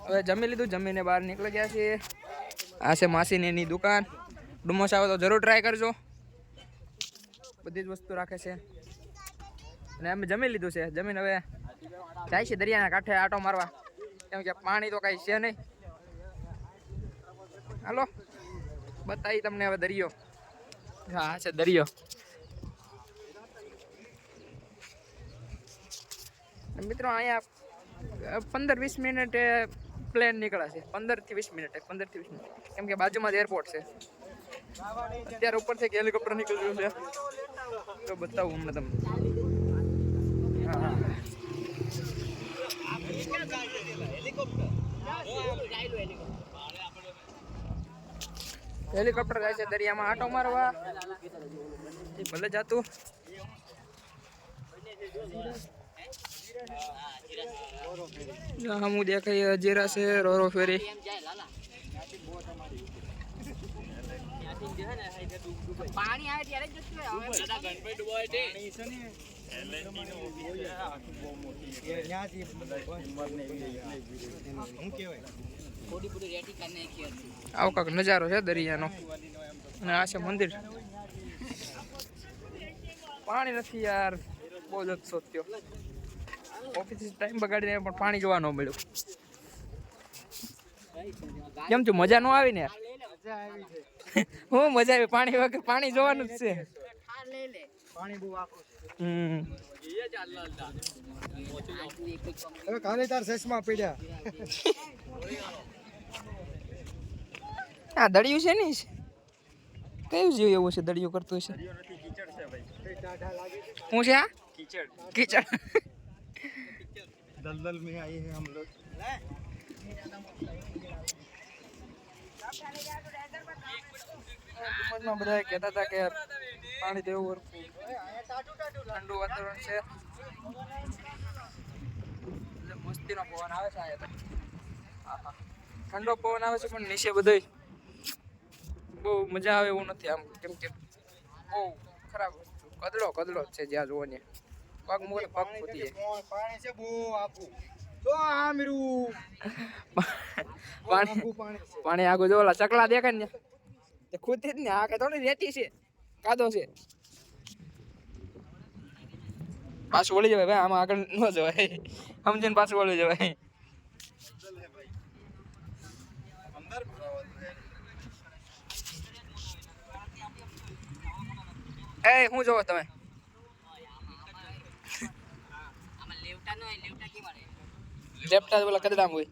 હવે જમી લીધું, જમીને બહાર નીકળી ગયા છીએ. આ છે માસીની એની દુકાન. ડુમસ આવો તો જરૂર ટ્રાય કરજો, બધી જ વસ્તુ રાખે છે. અને અમે જમી લીધું છે, જમીન હવે જાય છે દરિયાના કાંઠે આટો મારવા, કેમ કે પાણી તો કાંઈ છે નહીં. હાલો બતાવી તમને હવે દરિયો. હા છે દરિયો. મિત્રો અહીંયા 15-20 મિનિટે પ્લેન નીકળે છે, 15 થી 20 મિનિટે, 15 થી 20 મિનિટ, કેમ કે બાજુમાં જ એરપોર્ટ છે. અત્યારે ઉપરથી એક હેલિકોપ્ટર નીકળ્યું છે, તો બતાવું અમને તમને. હેલિકોપ્ટર જાય છે દરિયામાં આટો મારવા, ભલે જાતું. હું દેખાય અજીરા છે, રોરો ફેરી. પાણી આવે ત્યારે જ આવો કાંક નજારો છે દરિયાનો. અને આ છે મંદિર. પાણી નથી યાર, બહુ જ અફસોસ થયો. ઓફિસ ટાઈમ બગાડીને પણ પાણી જોવા ન મળ્યું. કેમ છું, મજા ન આવી ને? હું મજા આવી, પાણી વગર પાણી જોવાનું જ છે. કાલે તાર ચશ્મા પડ્યા. હા દળિયું છે ને, કયું જીવ એવું છે દળિયું કરતું છે? શું છે આ? કીચડ. दलदल में आए हैं हम लोग. બધા કહેતા હતા કે પાણી દેવું ઠંડુ વાતાવરણ છે, મસ્તીનો પવન આવે છે. અહીંયા ઠંડો પવન આવે છે, પણ નીચે બધું બહુ મજા આવે એવું નથી આમ, કેમ કે બહુ ખરાબ વસ્તુ, કદડો જ છે જ્યાં જોવો ને. પગ મૂકે પગ ફૂટી જાય. પાણી છે બહુ આપું તો આમરું પાણી આગળ જો ઓલા ચકલા દેખાય ને તે ખૂતી જ ને. આ કે થોડી રેતી છે, કાદો છે. પાછું વળી જવાય ભાઈ, આમાં આગળ ન જવાય, સમજીને પાછું વળી જવાય. એ શું જોવો તમે? લેપટા બોલા કદડામ હોય.